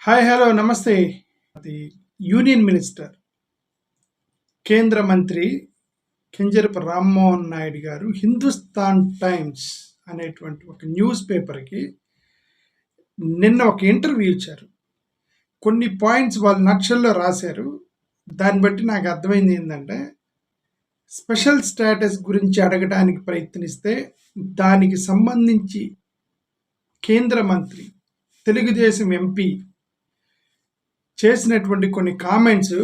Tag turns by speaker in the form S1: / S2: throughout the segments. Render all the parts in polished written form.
S1: Hi hello నమస్తే. అది union minister, కేంద్ర మంత్రి కింజరపు రామ్మోహన్ నాయుడు గారు హిందుస్థాన్ టైమ్స్ అనేటువంటి ఒక న్యూస్ పేపర్కి నిన్న ఒక ఇంటర్వ్యూ ఇచ్చారు. కొన్ని పాయింట్స్ వాళ్ళు నక్షల్లో రాశారు. దాన్ని బట్టి నాకు అర్థమైంది ఏంటంటే, స్పెషల్ స్టేటస్ గురించి అడగడానికి ప్రయత్నిస్తే దానికి సంబంధించి కేంద్ర మంత్రి, తెలుగుదేశం ఎంపీ చేసినటువంటి కొన్ని కామెంట్స్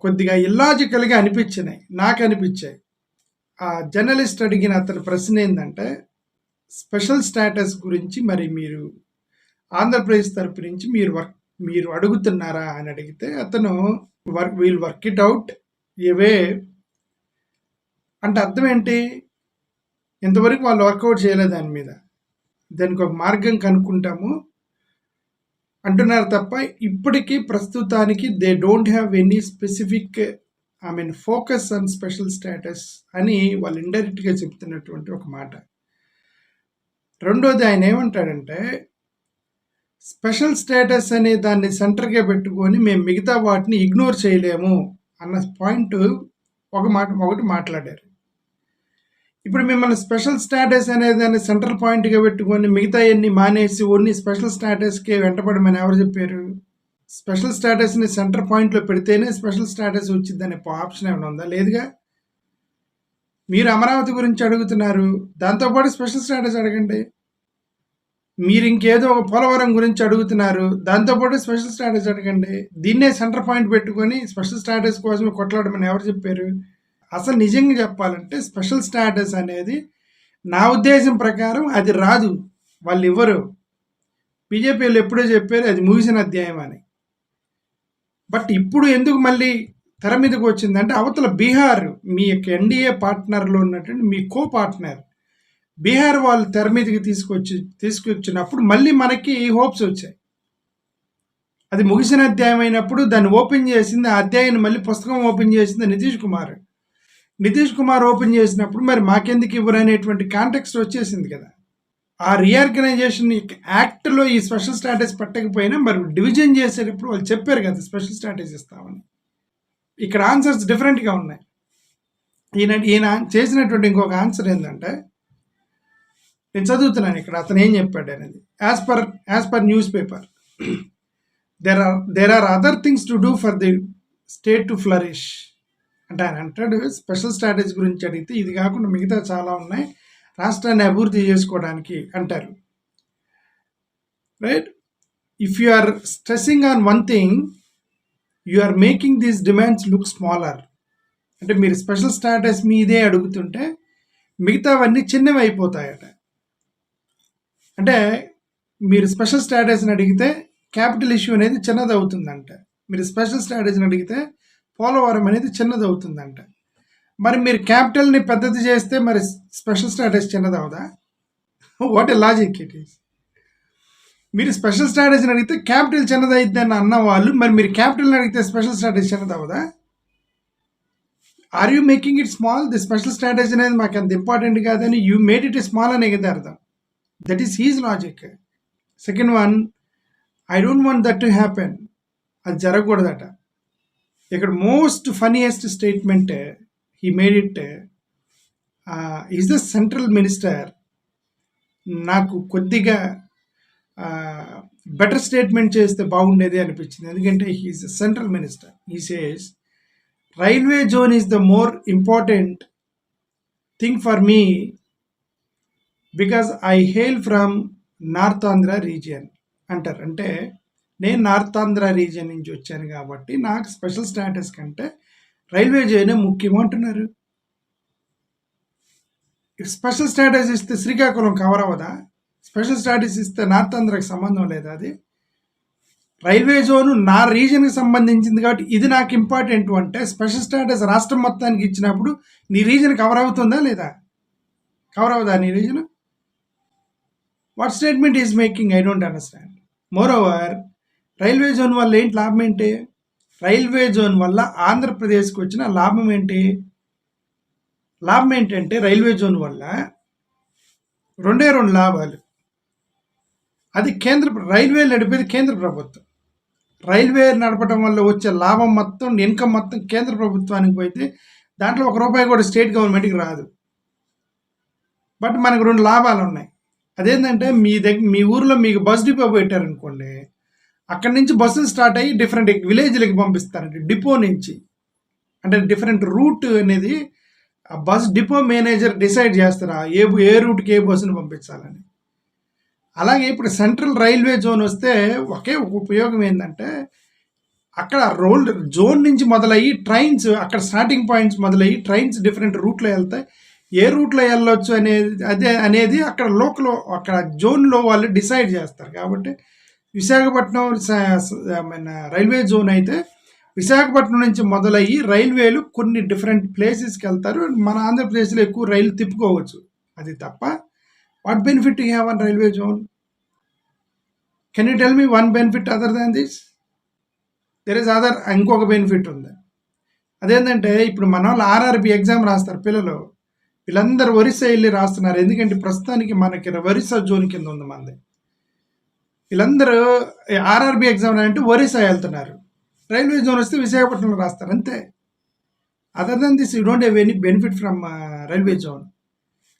S1: కొద్దిగా ఇల్లాజికల్గా అనిపించినాయి, నాకు అనిపించాయి. ఆ జర్నలిస్ట్ అడిగిన అతని ప్రశ్న ఏంటంటే, స్పెషల్ స్టేటస్ గురించి మరి మీరు ఆంధ్రప్రదేశ్ తరపు నుంచి మీరు అడుగుతున్నారా అని అడిగితే అతను వీల్ వర్క్ ఇట్ అవుట్ ఏవే అంటే అర్థం ఏంటి, ఇంతవరకు వాళ్ళు వర్కౌట్ చేయలేదు దాని మీద, దానికి ఒక మార్గం కనుక్కుంటాము అంటున్నారు తప్ప ఇప్పటికీ ప్రస్తుతానికి they don't have any specific focus on special status అని వాళ్ళు ఇండైరెక్ట్గా చెప్తున్నటువంటి ఒక మాట. రెండోది ఆయన ఏమంటాడంటే, స్పెషల్ స్టేటస్ అనే దాన్ని సెంటర్గా పెట్టుకొని మేము మిగతా వాటిని ఇగ్నోర్ చేయలేము అన్న పాయింట్ ఒకటి మాట్లాడారు. ఇప్పుడు మిమ్మల్ని స్పెషల్ స్టేటస్ అనేదాన్ని సెంట్రల్ పాయింట్గా పెట్టుకొని మిగతా అన్ని మానేసి ఓన్లీ స్పెషల్ స్టేటస్కే వెంటపడమని ఎవరు చెప్పారు? స్పెషల్ స్టేటస్ని సెంటర్ పాయింట్లో పెడితేనే స్పెషల్ స్టేటస్ వచ్చిందనే ఆప్షన్ ఏమైనా ఉందా? లేదుగా. మీరు అమరావతి గురించి అడుగుతున్నారు, దాంతోపాటు స్పెషల్ స్టేటస్ అడగండి. మీరు ఇంకేదో ఒక పోలవరం గురించి అడుగుతున్నారు, దాంతోపాటు స్పెషల్ స్టేటస్ అడగండి. దీన్నే సెంటర్ పాయింట్ పెట్టుకొని స్పెషల్ స్టేటస్ కోసమే కొట్లాడమని ఎవరు చెప్పారు? అసలు నిజంగా చెప్పాలంటే స్పెషల్ స్టేటస్ అనేది నా ఉద్దేశం ప్రకారం అది రాదు, వాళ్ళు ఇవ్వరు. బీజేపీ వాళ్ళు ఎప్పుడో చెప్పారు అది ముగిసిన అధ్యాయం అని. బట్ ఇప్పుడు ఎందుకు మళ్ళీ తెర మీదకి వచ్చిందంటే, అవతల బీహార్ మీ యొక్క ఎన్డీఏ పార్ట్నర్లో ఉన్నటువంటి మీ కో పార్ట్నర్ బీహార్ వాళ్ళు తెర మీదకి తీసుకొచ్చినప్పుడు మళ్ళీ మనకి హోప్స్ వచ్చాయి. అది ముగిసిన అధ్యాయం అయినప్పుడు దాన్ని ఓపెన్ చేసింది, ఆ అధ్యాయాన్ని మళ్ళీ పుస్తకం ఓపెన్ చేసింది నితీష్ కుమార్ ఓపెన్ చేసినప్పుడు మరి మాకెందుకు ఇవ్వరు అనేటువంటి కాంటెక్స్ట్ వచ్చేసింది కదా. ఆ రీఆర్గనైజేషన్ యాక్ట్లో ఈ స్పెషల్ స్టేటస్ పెట్టకపోయినా మరి డివిజన్ చేసేటప్పుడు వాళ్ళు చెప్పారు కదా స్పెషల్ స్టేటస్ ఇస్తామని. ఇక్కడ ఆన్సర్స్ డిఫరెంట్గా ఉన్నాయి. ఈయన చేసినటువంటి ఇంకొక ఆన్సర్ ఏంటంటే, నేను చదువుతున్నాను ఇక్కడ అతను ఏం చెప్పాడు అనేది. As per newspaper, there are other things to do for the state to flourish అంటే ఆయన అంటాడు, స్పెషల్ స్టేటస్ గురించి అడిగితే ఇది కాకుండా మిగతా చాలా ఉన్నాయి రాష్ట్రాన్ని అభివృద్ధి చేసుకోవడానికి అంటారు. Right, if you are stressing on one thing you are making these demands look smaller. అంటే మీరు స్పెషల్ స్టేటస్ మీదే అడుగుతుంటే మిగతావన్నీ చిన్నవి అయిపోతాయట. అంటే మీరు స్పెషల్ స్టేటస్ని అడిగితే క్యాపిటల్ ఇష్యూ అనేది చిన్నది అవుతుందంట, మీరు స్పెషల్ స్టేటస్ని అడిగితే పోలవరం అనేది చిన్నది అవుతుందంట. మరి మీరు క్యాపిటల్ని పెద్దది చేస్తే మరి స్పెషల్ స్టేటస్ చిన్నది అవుదా? What a logic it is. మీరు స్పెషల్ స్టేటస్ని అడిగితే క్యాపిటల్ చిన్నది అయిద్దని అన్న వాళ్ళు మరి మీరు క్యాపిటల్ని అడిగితే స్పెషల్ స్టేటస్ చిన్నది అవుదా? Are you making it small? The special status అనేది మాకు అంత ఇంపార్టెంట్ కాదని యూ మేడ్ ఇట్ స్మాల్ అనే కదా అర్థం. That is his logic. Second one, I don't want that to happen, అది జరగకూడదట. ఇక్కడ most funniest statement he made it, is the central minister. నాకు కొద్దిగా బెటర్ స్టేట్మెంట్ చేస్తే బాగుండేది అనిపించింది, ఎందుకంటే he is central minister. He says railway zone is the more important thing for me because I hail from north Andhra region అంటారు. అంటే నేను north Andhra region నుంచి వచ్చాను కాబట్టి నాకు స్పెషల్ స్టేటస్ కంటే రైల్వే జోనే ముఖ్యం అంటున్నారు. స్పెషల్ స్టేటస్ ఇస్తే శ్రీకాకుళం కవర్ అవ్వదా? స్పెషల్ స్టేటస్ ఇస్తే నార్త్ ఆంధ్రాకి సంబంధం లేదా? అది రైల్వే జోను నా రీజన్కి సంబంధించింది కాబట్టి ఇది నాకు ఇంపార్టెంట్ అంటే స్పెషల్ స్టేటస్ రాష్ట్రం మొత్తానికి ఇచ్చినప్పుడు నీ రీజన్ కవర్ అవుతుందా లేదా? కవర్ అవ్వదా నీ reason? What statement is making? I don't understand. More over, railway zone వల్ల ఏంటి లాభం ఏంటి? రైల్వే జోన్ వల్ల ఆంధ్రప్రదేశ్కి వచ్చిన లాభం ఏంటి? లాభం ఏంటంటే రైల్వే జోన్ వల్ల రెండే రెండు లాభాలు. అది రైల్వేలు నడిపేది కేంద్ర ప్రభుత్వం. రైల్వే నడపడం వల్ల వచ్చే లాభం మొత్తం, ఇన్కమ్ మొత్తం కేంద్ర ప్రభుత్వానికి పోతే దాంట్లో ₹1 కూడా స్టేట్ గవర్నమెంట్‌కి రాదు. బట్ మనకు 2 లాభాలు ఉన్నాయి. అదేంటంటే మీ ఊర్లో మీకు బస్ డిపో పెట్టారనుకోండి, అక్కడి నుంచి బస్సులు స్టార్ట్ అయ్యి డిఫరెంట్ విలేజ్‌లకి పంపిస్తారండి. డిపో నుంచి. అంటే డిఫరెంట్ రూట్ అనేది ఆ బస్ డిపో మేనేజర్ డిసైడ్ చేస్తారు. ఏ రూట్‌కి ఏ బస్సును పంపించాలని. అలాగే ఇప్పుడు సెంట్రల్ రైల్వే జోన్ వస్తే ఒకే ఒక ఉపయోగం ఏంటంటే, అక్కడ జోన్ నుంచి మొదలయ్యి ట్రైన్స్ అక్కడ స్టార్టింగ్ పాయింట్స్ మొదలయ్యి ట్రైన్స్ డిఫరెంట్ రూట్లో వెళ్తాయి. ఏ రూట్లో వెళ్ళొచ్చు అనేది అక్కడ అక్కడ జోన్లో వాళ్ళు డిసైడ్ చేస్తారు. కాబట్టి విశాఖపట్నం రైల్వే జోన్ అయితే విశాఖపట్నం నుంచి మొదలయ్యి రైల్వేలు కొన్ని డిఫరెంట్ ప్లేసెస్కి వెళ్తారు. మన ఆంధ్రప్రదేశ్లో ఎక్కువ రైలు తిప్పుకోవచ్చు. అది తప్ప what benefit you have on railway zone? Can you tell me one benefit other than this? There is ఇంకొక బెనిఫిట్ ఉంది. అదేంటంటే ఇప్పుడు మన వాళ్ళు ఆర్ఆర్బి ఎగ్జామ్ రాస్తారు పిల్లలు. వీళ్ళందరూ ఒరిస్సా వెళ్ళి రాస్తున్నారు. ఎందుకంటే ప్రస్తుతానికి మనకి ఒరిస్సా జోన్ కింద ఉంది మనది. వీళ్ళందరూ ఆర్ఆర్బి ఎగ్జామ్ అంటే ఒరిస్సా వెళ్తున్నారు. రైల్వే జోన్ వస్తే విశాఖపట్నంలో రాస్తారు అంతే. Other than this you don't have any benefit from railway zone.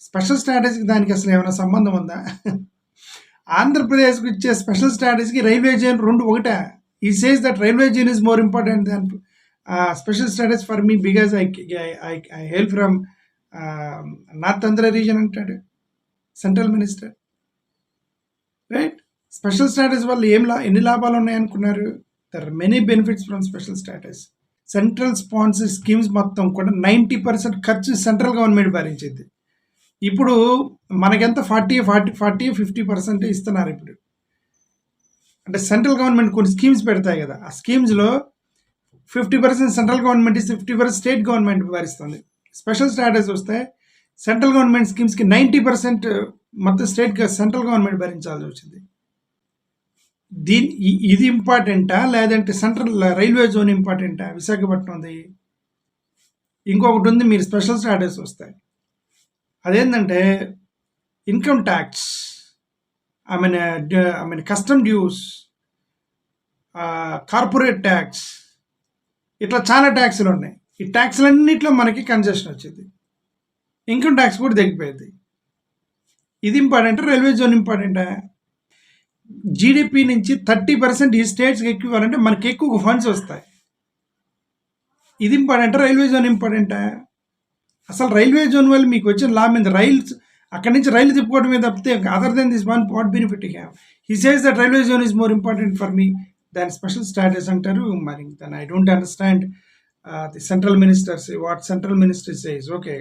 S1: Special స్ట్రాటజీకి దానికి అసలు ఏమైనా సంబంధం ఉందా? ఆంధ్రప్రదేశ్కి ఇచ్చే స్పెషల్ స్ట్రాటజీకి రైల్వే జోన్ 2 ఒకటే. He says that railway zone is more important than special strategy for me because I help from north Andhra region అంటాడు central minister. Right? Special strategy వల్ల ఎన్ని లాభాలు ఉన్నాయనుకున్నారు? There are many benefits from special strategy. Central sponsor schemes మొత్తం కూడా 90% ఖర్చు central government భరించింది. ఇప్పుడు మనకెంత 40-50% ఇస్తున్నారు ఇప్పుడు. అంటే సెంట్రల్ గవర్నమెంట్ కొన్ని స్కీమ్స్ పెడతాయి కదా, ఆ స్కీమ్స్లో 50% సెంట్రల్ గవర్నమెంట్ ఇస్తే 50% స్టేట్ గవర్నమెంట్ భరిస్తుంది. స్పెషల్ స్టాటస్ వస్తే సెంట్రల్ గవర్నమెంట్ స్కీమ్స్కి 90% మొత్తం సెంట్రల్ గవర్నమెంట్ భరించాల్సి వచ్చింది. ఇది ఇంపార్టెంటా లేదంటే సెంట్రల్ రైల్వే జోన్ ఇంపార్టెంటా? విశాఖపట్నంది ఇంకొకటి ఉంది. మీరు స్పెషల్ స్టాటస్ వస్తాయి, అదేంటంటే income tax, I mean custom dues, corporate tax, ఇట్లా చాలా ట్యాక్స్లు ఉన్నాయి. ఈ ట్యాక్స్లన్నింటిలో మనకి కన్సెషన్ వచ్చింది. ఇన్కమ్ ట్యాక్స్ కూడా తగ్గిపోయింది. ఇది ఇంపార్టెంటా రైల్వే జోన్ ఇంపార్టెంటా? జీడిపి నుంచి 30% ఈ స్టేట్స్కి ఎక్కువ ఇవ్వాలంటే మనకి ఎక్కువ ఫండ్స్ వస్తాయి. ఇది ఇంపార్టెంటా రైల్వే జోన్ ఇంపార్టెంటా? అసలు రైల్వే జోన్ వల్ల మీకు వచ్చిన లాభం మీద రైల్స్ అక్కడి నుంచి రైలు తిప్పుకోవడం మీద తప్పితే other than this one what benefit you have? He says that railway zone is more important for me దాని స్పెషల్ స్టాటస్ అంటారు. మరి దాన్ని I don't understand the central ministers what central minister says. Okay,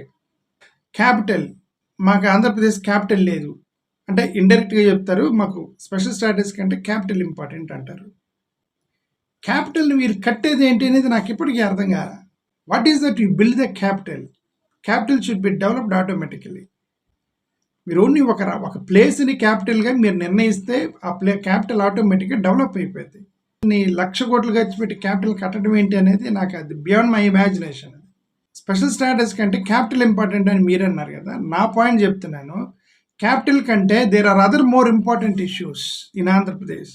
S1: capital, మాకు Andhra Pradesh capital లేదు అంటే ఇండైరెక్ట్గా చెప్తారు, మాకు స్పెషల్ స్టాటస్ కంటే క్యాపిటల్ ఇంపార్టెంట్ అంటారు. క్యాపిటల్ని మీరు కట్టేది ఏంటి అనేది నాకు ఇప్పటికీ అర్థం కాదు. What is that you build the capital? Capital should be developed automatically. మీరు ఓన్లీ ఒక ప్లేస్ని క్యాపిటల్గా మీరు నిర్ణయిస్తే ఆ క్యాపిటల్ ఆటోమేటిక్గా డెవలప్ అయిపోయింది. 1,00,000 కోట్లు ఖర్చు పెట్టి క్యాపిటల్ కట్టడం ఏంటి అనేది నాకు అది beyond my imagination. Special status కంటే క్యాపిటల్ ఇంపార్టెంట్ అని మీరు అన్నారు కదా, నా పాయింట్ చెప్తున్నాను. క్యాపిటల్ కంటే there are other more important issues in Andhra Pradesh.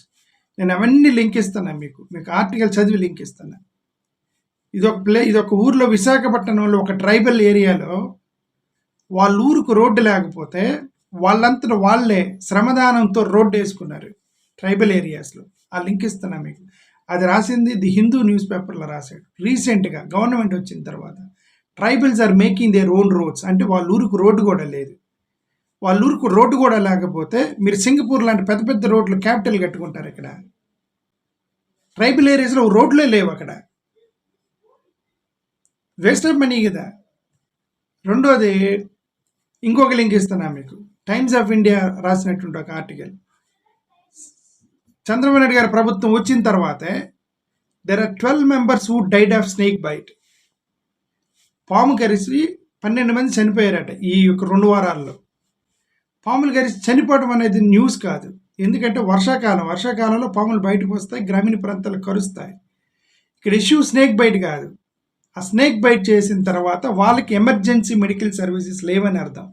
S1: నేను అవన్నీ లింక్ ఇస్తాను, మీకు ఆర్టికల్ చదివి లింక్ ఇస్తాను. ఇదొక ఊర్లో విశాఖపట్నంలో ఒక ట్రైబల్ ఏరియాలో వాళ్ళ ఊరుకు రోడ్డు లేకపోతే వాళ్ళంతటా వాళ్ళే శ్రమదానంతో రోడ్డు వేసుకున్నారు ట్రైబల్ ఏరియాస్లో. ఆ లింక్ ఇస్తున్నా మీకు. అది రాసింది ది హిందూ న్యూస్ పేపర్లో రాశాడు రీసెంట్గా. గవర్నమెంట్ వచ్చిన తర్వాత tribals are making their own roads. అంటే వాళ్ళ ఊరికి రోడ్డు కూడా లేదు. వాళ్ళ ఊరికి రోడ్డు కూడా లేకపోతే మీరు సింగపూర్ లాంటి పెద్ద పెద్ద రోడ్లు క్యాపిటల్ కట్టుకుంటారు. ఇక్కడ ట్రైబల్ ఏరియాస్లో రోడ్లే లేవు. అక్కడ వేస్ట్ ఆఫ్ మనీ కదా. రెండోది ఇంకొక లింక్ ఇస్తున్నా మీకు. టైమ్స్ ఆఫ్ ఇండియా రాసినటువంటి ఒక ఆర్టికల్. చంద్రబాబు నాయుడు గారి ప్రభుత్వం వచ్చిన తర్వాతే there are 12 members who died of snake bite. పాము కరిసి 12 మంది చనిపోయారట ఈ యొక్క 2 వారాల్లో. పాములు కరిసి చనిపోవడం అనేది న్యూస్ కాదు. ఎందుకంటే వర్షాకాలంలో పాములు బయటకు వస్తాయి, గ్రామీణ ప్రాంతాలు కరుస్తాయి. ఇక్కడ ఇష్యూ స్నేక్ బైట్ కాదు. ఆ స్నేక్ బైట్ చేసిన తర్వాత వాళ్ళకి ఎమర్జెన్సీ మెడికల్ సర్వీసెస్ లేవని అర్థం.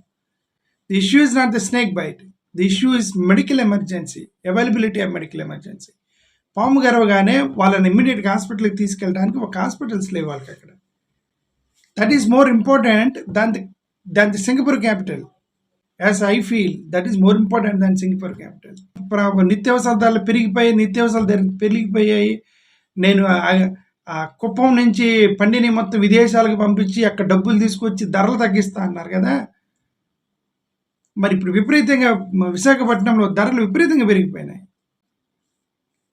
S1: The issue is not the snake bite. The issue is medical emergency, availability of medical emergency. పాము గరవగానే వాళ్ళని ఇమ్మీడియట్గా హాస్పిటల్కి తీసుకెళ్ళడానికి ఒక హాస్పిటల్స్ లేవు వాళ్ళకి అక్కడ. That is more important than the Singapore capital. As I feel that is more important than Singapore capital. నిత్యావసర ధరలు పెరిగిపోయాయి. నేను కుప్పం నుంచి పండిని మొత్తం విదేశాలకు పంపించి అక్కడ డబ్బులు తీసుకొచ్చి ధరలు తగ్గిస్తా అన్నారు కదా. మరి ఇప్పుడు విపరీతంగా విశాఖపట్నంలో ధరలు విపరీతంగా పెరిగిపోయినాయి.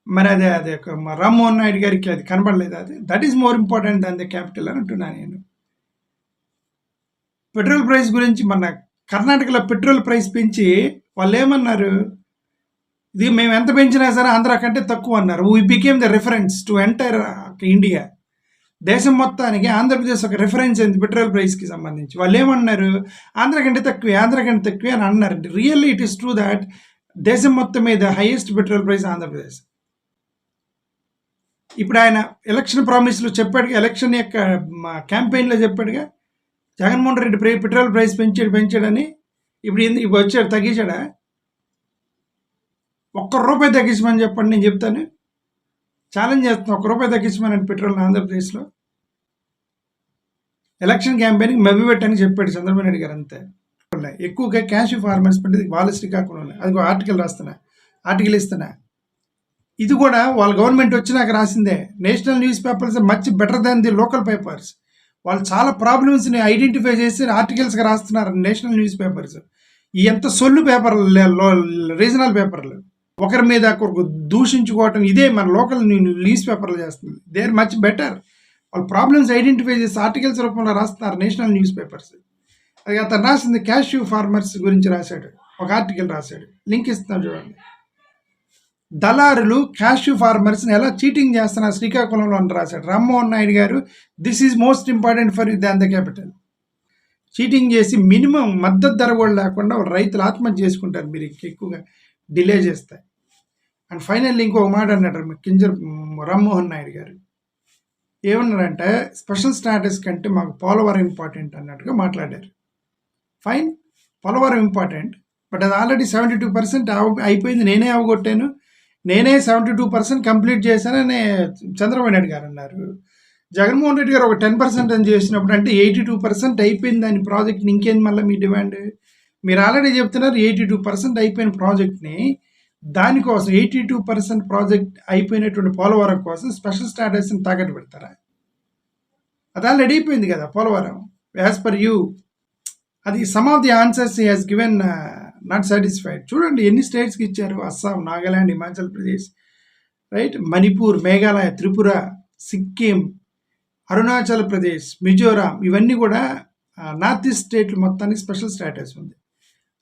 S1: మరి అదే రామ్మోహన్ నాయుడు గారికి అది కనబడలేదు. అది that is more important than the capital అని అంటున్నాను నేను. పెట్రోల్ ప్రైస్ గురించి మన కర్ణాటకలో పెట్రోల్ ప్రైస్ పెంచి వాళ్ళు ఏమన్నారు, ఇది మేము ఎంత పెంచినా సరే ఆంధ్ర కంటే తక్కువ అన్నారు. We became the reference to entire India. దేశం మొత్తానికి ఆంధ్రప్రదేశ్ ఒక రిఫరెన్స్ అయింది పెట్రోల్ ప్రైస్కి సంబంధించి. వాళ్ళు ఏమన్నారు, ఆంధ్ర కంటే తక్కువే అని అన్నారు. Really it is true that దేశం మొత్తం మీద హైయెస్ట్ పెట్రోల్ ప్రైస్ ఆంధ్రప్రదేశ్. ఇప్పుడు ఆయన ఎలక్షన్ ప్రామిస్లో చెప్పాడుగా, ఎలక్షన్ యొక్క క్యాంపెయిన్లో చెప్పాడుగా, జగన్మోహన్ రెడ్డి పెట్రోల్ ప్రైస్ పెంచాడని. ఇప్పుడు వచ్చాడు, తగ్గించాడా? ₹1 తగ్గించమని చెప్పండి, నేను చెప్తాను. ఛాలెంజ్ చేస్తున్నాను, ₹1 తగ్గించమని పెట్రోల్ ఆంధ్రప్రదేశ్లో. ఎలక్షన్ క్యాంపెయిన్కి మభ్యపెట్టని చెప్పాడు చంద్రబాబు నాయుడు గారు. అంతే. ఎక్కువగా క్యాష్ ఫార్మర్స్ పట్టి వాళ్ళ శ్రీకాకుళంలో అది ఆర్టికల్ ఇస్తున్నా. ఇది కూడా వాళ్ళ గవర్నమెంట్ వచ్చినాక రాసిందే. National news papers much better than the local papers. వాళ్ళు చాలా ప్రాబ్లమ్స్ని ఐడెంటిఫై చేసి ఆర్టికల్స్గా రాస్తున్నారు నేషనల్ న్యూస్ పేపర్స్. ఎంత సొల్లు పేపర్లు, రీజనల్ పేపర్లు ఒకరి మీద ఒకరికి దూషించుకోవటం ఇదే మన లోకల్ న్యూస్ పేపర్లు చేస్తుంది. They are much better. వాళ్ళు ప్రాబ్లమ్స్ ఐడెంటిఫై చేసి ఆర్టికల్స్ రూపంలో రాస్తున్నారు నేషనల్ న్యూస్ పేపర్స్. అది అతను రాసింది క్యాష్యూ ఫార్మర్స్ గురించి రాశాడు, ఒక ఆర్టికల్ రాశాడు. లింక్ ఇస్తున్నాడు చూడండి. దళారులు క్యాష్యూ ఫార్మర్స్ని ఎలా చీటింగ్ చేస్తున్నారు శ్రీకాకుళంలో అని రాశాడు రామ్మోహన్ నాయుడు గారు. This is most important for you than the capital. Cheating చేసి మినిమం మద్దతు ధర కూడా లేకుండా రైతులు ఆత్మహత్య చేసుకుంటారు మీరు ఎక్కువగా డిలే చేస్తే. అండ్ ఫైనల్లీ ఇంకొక మాట అన్నాడు రామ్మోహన్ నాయుడు గారు. ఏమన్నారంటే, స్పెషల్ స్టాటస్ కంటే మాకు పోలవరం ఇంపార్టెంట్ అన్నట్టుగా మాట్లాడారు. ఫైన్, పోలవరం ఇంపార్టెంట్, బట్ అది ఆల్రెడీ 72% అయిపోయింది. నేనే అవగొట్టాను, నేనే 72% కంప్లీట్ చేశానని చంద్రబాబు నాయుడు గారు అన్నారు. జగన్మోహన్ రెడ్డి గారు ఒక 10% అని చేసినప్పుడు, అంటే 82% అయిపోయింది దాని ప్రాజెక్ట్ని. ఇంకేంది మళ్ళీ మీ డిమాండ్? మీరు ఆల్రెడీ చెప్తున్నారు 82% అయిపోయిన ప్రాజెక్ట్ని, దానికోసం 82% ప్రాజెక్ట్ అయిపోయినటువంటి పోలవరం కోసం స్పెషల్ స్టాటస్ని తాకట్టు పెడతారా? అది ఆల్రెడీ అయిపోయింది కదా పోలవరం, యాజ్ పర్ యూ. అది some of the answers he has given not satisfied. చూడండి ఎన్ని స్టేట్స్కి ఇచ్చారు: అస్సాం, నాగాలాండ్, హిమాచల్ ప్రదేశ్, రైట్, మణిపూర్, మేఘాలయ, త్రిపుర, సిక్కిం, అరుణాచల్ ప్రదేశ్, మిజోరాం, ఇవన్నీ కూడా నార్త్ ఈస్ట్ స్టేట్లు మొత్తానికి స్పెషల్ స్టాటస్ ఉంది.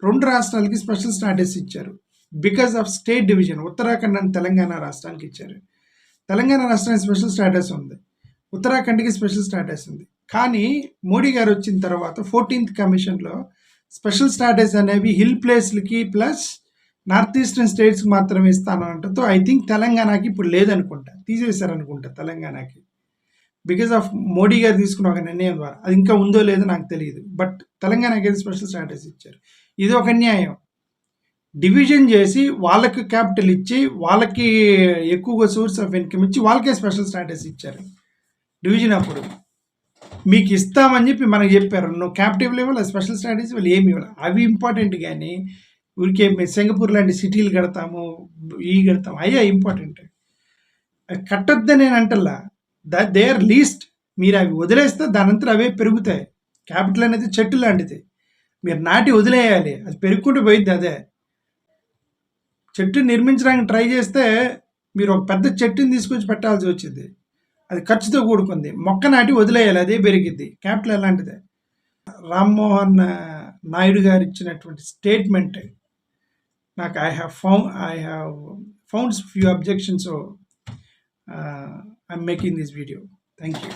S1: 2 రాష్ట్రాలకి స్పెషల్ స్టాటస్ ఇచ్చారు because of state division. Uttarakhand and Telangana రాష్ట్రానికి ఇచ్చారు. తెలంగాణ రాష్ట్రానికి స్పెషల్ స్టాటస్ ఉంది, ఉత్తరాఖండ్కి స్పెషల్ స్టాటస్ ఉంది. కానీ మోడీ గారు వచ్చిన తర్వాత 14th కమిషన్లో స్పెషల్ స్టాటస్ అనేవి హిల్ ప్లేస్లకి ప్లస్ నార్త్ ఈస్టర్న్ స్టేట్స్కి మాత్రమే ఇస్తానంటతో ఐ థింక్ తెలంగాణకి ఇప్పుడు లేదనుకుంటా, తీసేశారనుకుంటా తెలంగాణకి, బికాస్ ఆఫ్ మోడీ గారు తీసుకున్న ఒక నిర్ణయం ద్వారా. అది ఇంకా ఉందో లేదో నాకు తెలియదు, బట్ తెలంగాణకి అయితే స్పెషల్ స్టాటస్ ఇచ్చారు. ఇది ఒక అన్యాయం. డివిజన్ చేసి వాళ్ళకి క్యాపిటల్ ఇచ్చి వాళ్ళకి ఎక్కువగా సోర్స్ ఆఫ్ ఇన్కమ్ ఇచ్చి వాళ్ళకే స్పెషల్ స్టాటస్ ఇచ్చారు. డివిజన్ అప్పుడు మీకు ఇస్తామని చెప్పి మనకు చెప్పారు, నువ్వు క్యాపిటల్ ఇవ్వాలి, స్పెషల్ స్టాటస్ ఇవ్వాలి, ఏమి ఇవ్వాలి. అవి ఇంపార్టెంట్, కానీ ఊరికే సింగపూర్ లాంటి సిటీలు కడతాము, కడతాము, అయ్యా ఇంపార్టెంట్. కట్టొద్దని నేను అంటల్లా, దే ఆర్ లీస్ట్. మీరు అవి వదిలేస్తే దానంతా అవే పెరుగుతాయి. క్యాపిటల్ అనేది చెట్టు లాంటిది, మీరు నాటి వదిలేయాలి, అది పెరుగుకుంటూ పోయింది. అదే చెట్టు నిర్మించడానికి ట్రై చేస్తే మీరు ఒక పెద్ద చెట్టుని తీసుకొచ్చి పెట్టాల్సి వచ్చింది, అది ఖర్చుతో కూడుకుంది. మొక్క నాటి వదిలేయాలి, అదే పెరిగిద్ది. క్యాపిటల్ అలాంటిదే. రామ్మోహన్ నాయుడు గారు ఇచ్చినటువంటి స్టేట్మెంట్ నాకు I have found few objections, so I'm making this video. Thank you.